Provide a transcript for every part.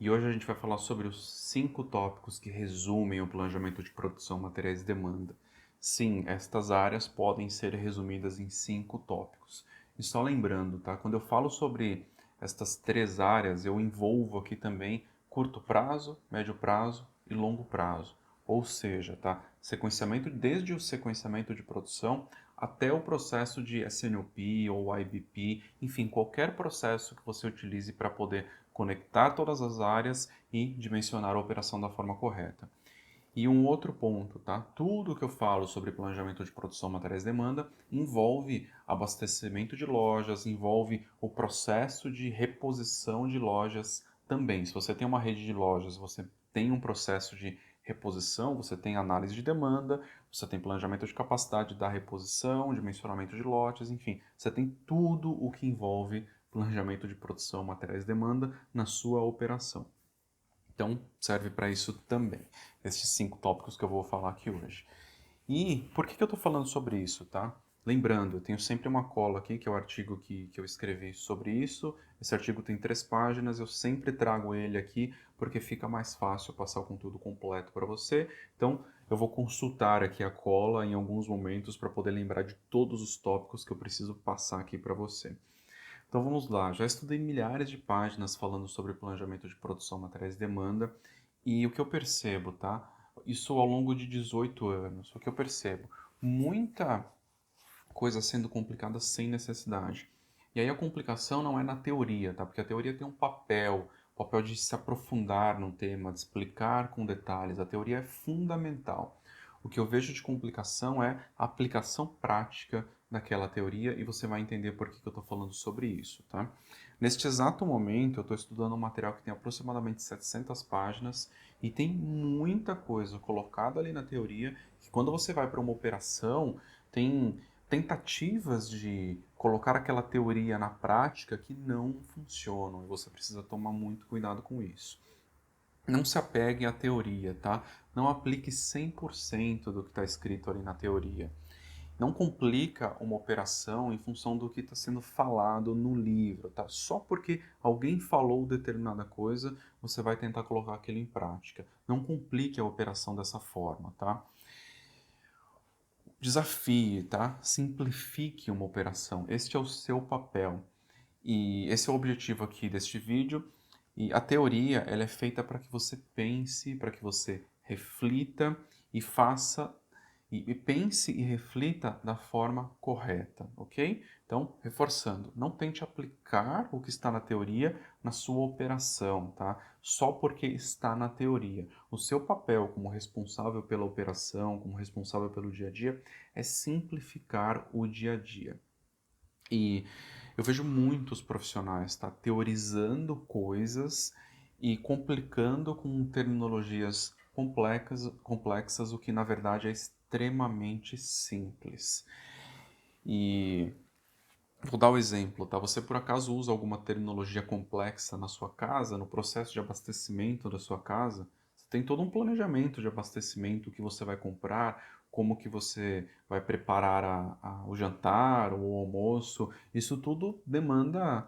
E hoje a gente vai falar sobre os 5 tópicos que resumem o planejamento de produção, materiais e demanda. Sim, estas áreas podem ser resumidas em 5 tópicos. E só lembrando, tá? Quando eu falo sobre estas 3 áreas, eu envolvo aqui também curto prazo, médio prazo e longo prazo. Ou seja, tá? Sequenciamento, desde o sequenciamento de produção até o processo de SNOP ou IBP, enfim, qualquer processo que você utilize para poder conectar todas as áreas e dimensionar a operação da forma correta. E um outro ponto, tá? Tudo que eu falo sobre planejamento de produção, materiais e demanda envolve abastecimento de lojas, envolve o processo de reposição de lojas também. Se você tem uma rede de lojas, você tem um processo de reposição, você tem análise de demanda, você tem planejamento de capacidade da reposição, dimensionamento de lotes, enfim, você tem tudo o que envolve planejamento de produção, materiais e demanda na sua operação. Então, serve para isso também, esses 5 tópicos que eu vou falar aqui hoje. E por que eu estou falando sobre isso, tá? Lembrando, eu tenho sempre uma cola aqui, que é o artigo que eu escrevi sobre isso. Esse artigo tem 3 páginas, eu sempre trago ele aqui, porque fica mais fácil passar o conteúdo completo para você. Então, eu vou consultar aqui a cola em alguns momentos para poder lembrar de todos os tópicos que eu preciso passar aqui para você. Então vamos lá, já estudei milhares de páginas falando sobre planejamento de produção, materiais e demanda, e o que eu percebo, tá? Isso ao longo de 18 anos, o que eu percebo? Muita coisa sendo complicada sem necessidade. E aí a complicação não é na teoria, tá? Porque a teoria tem um papel, o papel de se aprofundar no tema, de explicar com detalhes. A teoria é fundamental. O que eu vejo de complicação é a aplicação prática daquela teoria e você vai entender por que eu estou falando sobre isso, tá? Neste exato momento, eu estou estudando um material que tem aproximadamente 700 páginas e tem muita coisa colocada ali na teoria que quando você vai para uma operação, tem tentativas de colocar aquela teoria na prática que não funcionam e você precisa tomar muito cuidado com isso. Não se apegue à teoria, tá? Não aplique 100% do que está escrito ali na teoria. Não complica uma operação em função do que está sendo falado no livro, tá? Só porque alguém falou determinada coisa, você vai tentar colocar aquilo em prática. Não complique a operação dessa forma, tá? Desafie, tá? Simplifique uma operação. Este é o seu papel. E esse é o objetivo aqui deste vídeo. E a teoria, ela é feita para que você pense, para que você reflita e faça e pense e reflita da forma correta, ok? Então, reforçando, não tente aplicar o que está na teoria na sua operação, tá? Só porque está na teoria. O seu papel como responsável pela operação, como responsável pelo dia a dia, é simplificar o dia a dia. E eu vejo muitos profissionais, tá, teorizando coisas e complicando com terminologias complexas, o que na verdade é extremamente simples. E vou dar o exemplo, tá? Você por acaso usa alguma terminologia complexa na sua casa, no processo de abastecimento da sua casa? Você tem todo um planejamento de abastecimento que você vai comprar, como que você vai preparar o jantar, o almoço. Isso tudo demanda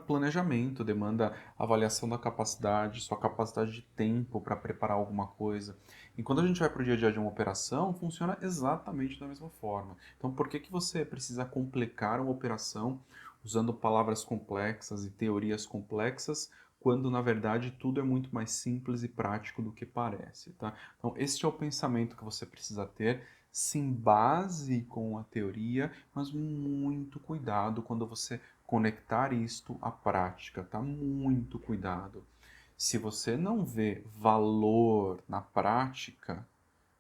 planejamento, demanda avaliação da capacidade, sua capacidade de tempo para preparar alguma coisa. E quando a gente vai para o dia a dia de uma operação, funciona exatamente da mesma forma. Então, por que você precisa complicar uma operação usando palavras complexas e teorias complexas, quando na verdade tudo é muito mais simples e prático do que parece, tá? Então, este é o pensamento que você precisa ter. Se embase com a teoria, mas muito cuidado quando você conectar isto à prática, tá? Muito cuidado. Se você não vê valor na prática,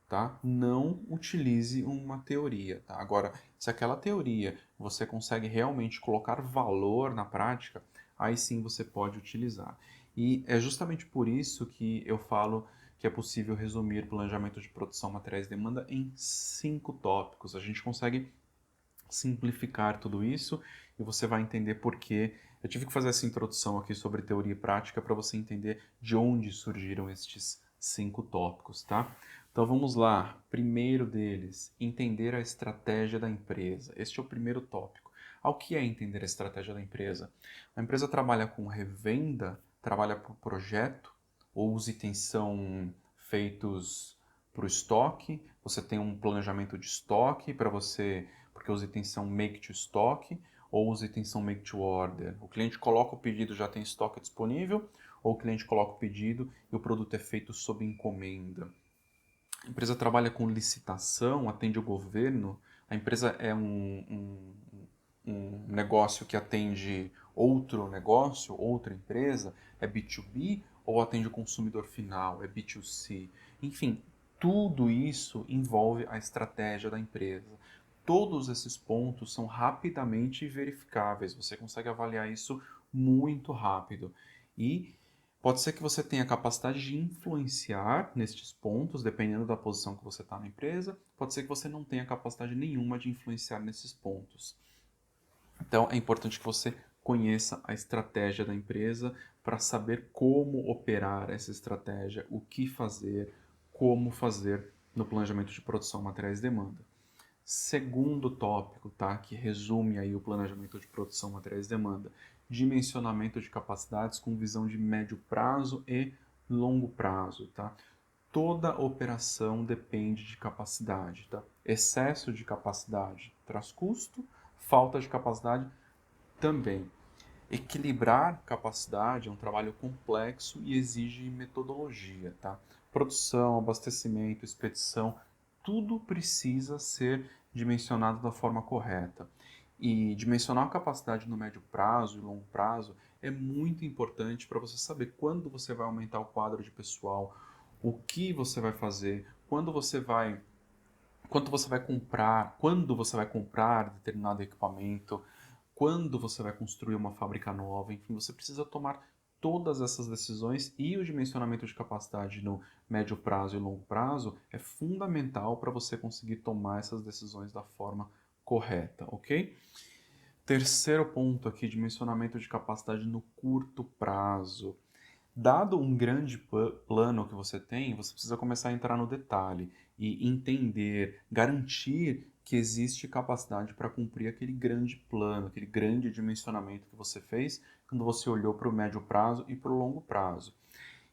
tá? Não utilize uma teoria, tá? Agora, se aquela teoria você consegue realmente colocar valor na prática, aí sim você pode utilizar. E é justamente por isso que eu falo que é possível resumir planejamento de produção, materiais e demanda em 5 tópicos. A gente consegue simplificar tudo isso e você vai entender por quê. Eu tive que fazer essa introdução aqui sobre teoria e prática para você entender de onde surgiram estes 5 tópicos, tá? Então vamos lá. Primeiro deles, entender a estratégia da empresa. Este é o primeiro tópico. Ao que é entender a estratégia da empresa? A empresa trabalha com revenda, trabalha por projeto, ou os itens são feitos para o estoque, você tem um planejamento de estoque para você, porque os itens são make to stock, ou os itens são make to order. O cliente coloca o pedido, já tem estoque disponível, ou o cliente coloca o pedido e o produto é feito sob encomenda. A empresa trabalha com licitação, atende o governo. A empresa é um negócio que atende outro negócio, outra empresa, é B2B ou atende o consumidor final, é B2C. Enfim, tudo isso envolve a estratégia da empresa. Todos esses pontos são rapidamente verificáveis, você consegue avaliar isso muito rápido. E pode ser que você tenha a capacidade de influenciar nestes pontos, dependendo da posição que você está na empresa. Pode ser que você não tenha capacidade nenhuma de influenciar nesses pontos. Então, é importante que você conheça a estratégia da empresa para saber como operar essa estratégia, o que fazer, como fazer no planejamento de produção, materiais e demanda. Segundo tópico, tá, que resume aí o planejamento de produção, materiais e demanda, dimensionamento de capacidades com visão de médio prazo e longo prazo, tá? Toda operação depende de capacidade, tá? Excesso de capacidade traz custo, falta de capacidade também. Equilibrar capacidade é um trabalho complexo e exige metodologia, tá? Produção, abastecimento, expedição, tudo precisa ser dimensionado da forma correta. E dimensionar a capacidade no médio prazo e longo prazo é muito importante para você saber quando você vai aumentar o quadro de pessoal, o que você vai fazer, quanto você vai comprar, quando você vai comprar determinado equipamento, quando você vai construir uma fábrica nova, enfim, você precisa tomar todas essas decisões e o dimensionamento de capacidade no médio prazo e longo prazo é fundamental para você conseguir tomar essas decisões da forma correta, ok? Terceiro ponto aqui, dimensionamento de capacidade no curto prazo. Dado um grande plano que você tem, você precisa começar a entrar no detalhe e entender, garantir que existe capacidade para cumprir aquele grande plano, aquele grande dimensionamento que você fez quando você olhou para o médio prazo e para o longo prazo.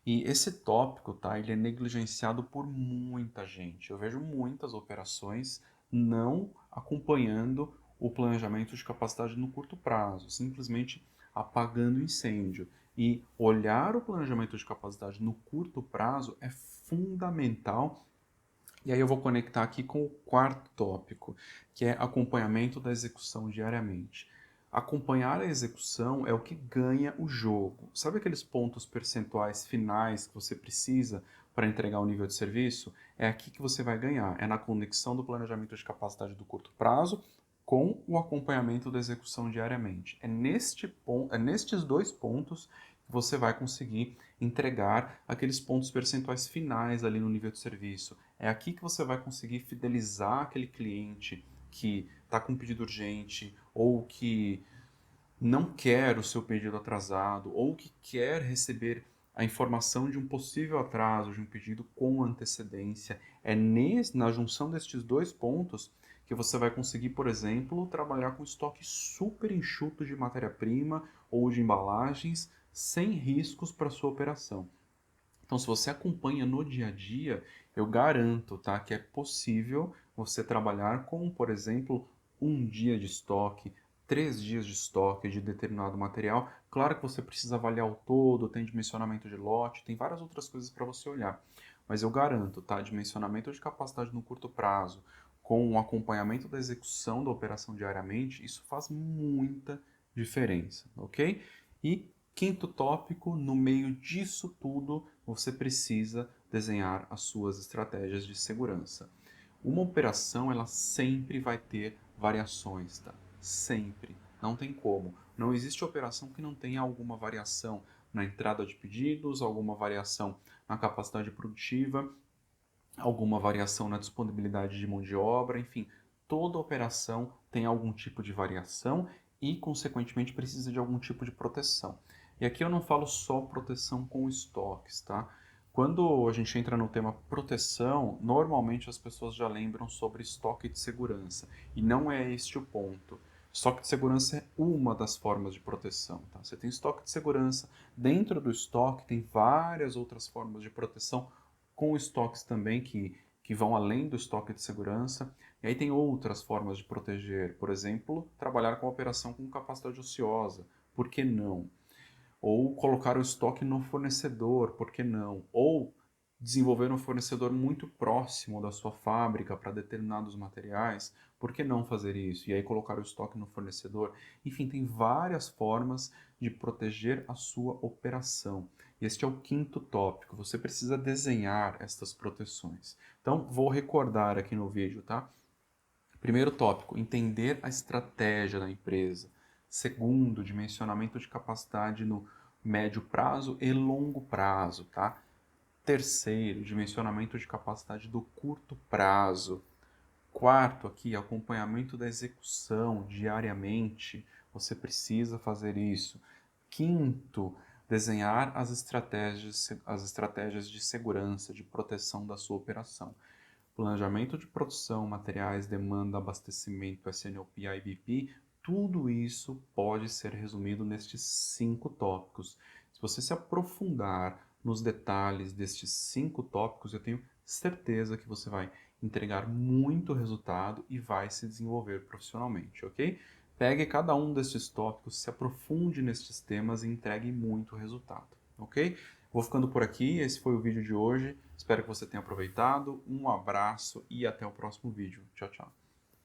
E esse tópico, tá, ele é negligenciado por muita gente. Eu vejo muitas operações não acompanhando o planejamento de capacidade no curto prazo, simplesmente apagando incêndio. E olhar o planejamento de capacidade no curto prazo é fundamental. E aí eu vou conectar aqui com o quarto tópico, que é acompanhamento da execução diariamente. Acompanhar a execução é o que ganha o jogo. Sabe aqueles pontos percentuais finais que você precisa para entregar o nível de serviço? É aqui que você vai ganhar. É na conexão do planejamento de capacidade do curto prazo com o acompanhamento da execução diariamente. É nestes dois pontos que você vai conseguir entregar aqueles pontos percentuais finais ali no nível de serviço. É aqui que você vai conseguir fidelizar aquele cliente que está com um pedido urgente ou que não quer o seu pedido atrasado ou que quer receber a informação de um possível atraso de um pedido com antecedência. Na junção destes dois pontos que você vai conseguir, por exemplo, trabalhar com estoque super enxuto de matéria-prima ou de embalagens sem riscos para sua operação. Então, se você acompanha no dia a dia, eu garanto, tá, que é possível você trabalhar com, por exemplo, um dia de estoque, 3 dias de estoque de determinado material. Claro que você precisa avaliar o todo, tem dimensionamento de lote, tem várias outras coisas para você olhar. Mas eu garanto, tá, dimensionamento de capacidade no curto prazo, com o acompanhamento da execução da operação diariamente, isso faz muita diferença, ok? E quinto tópico, no meio disso tudo, você precisa desenhar as suas estratégias de segurança. Uma operação, ela sempre vai ter variações, tá? Sempre. Não tem como. Não existe operação que não tenha alguma variação na entrada de pedidos, alguma variação na capacidade produtiva, alguma variação na disponibilidade de mão de obra, enfim, toda operação tem algum tipo de variação e, consequentemente, precisa de algum tipo de proteção. E aqui eu não falo só proteção com estoques, tá? Quando a gente entra no tema proteção, normalmente as pessoas já lembram sobre estoque de segurança. E não é este o ponto. Estoque de segurança é uma das formas de proteção, tá? Você tem estoque de segurança, dentro do estoque tem várias outras formas de proteção, com estoques também que vão além do estoque de segurança. E aí tem outras formas de proteger, por exemplo, trabalhar com operação com capacidade ociosa, por que não? Ou colocar o estoque no fornecedor, por que não? Ou desenvolver um fornecedor muito próximo da sua fábrica para determinados materiais, por que não fazer isso? E aí colocar o estoque no fornecedor. Enfim, tem várias formas de proteger a sua operação. E este é o quinto tópico. Você precisa desenhar estas proteções. Então, vou recordar aqui no vídeo, tá? Primeiro tópico, entender a estratégia da empresa. Segundo, dimensionamento de capacidade no médio prazo e longo prazo, tá? Terceiro, dimensionamento de capacidade do curto prazo. Quarto, aqui, acompanhamento da execução diariamente. Você precisa fazer isso. Quinto, desenhar as estratégias de segurança, de proteção da sua operação. Planejamento de produção, materiais, demanda, abastecimento, SNOP, IBP, tudo isso pode ser resumido nestes 5 tópicos. Se você se aprofundar nos detalhes destes 5 tópicos, eu tenho certeza que você vai entregar muito resultado e vai se desenvolver profissionalmente, ok? Pegue cada um destes tópicos, se aprofunde nestes temas e entregue muito resultado, ok? Vou ficando por aqui, esse foi o vídeo de hoje. Espero que você tenha aproveitado. Um abraço e até o próximo vídeo. Tchau, tchau.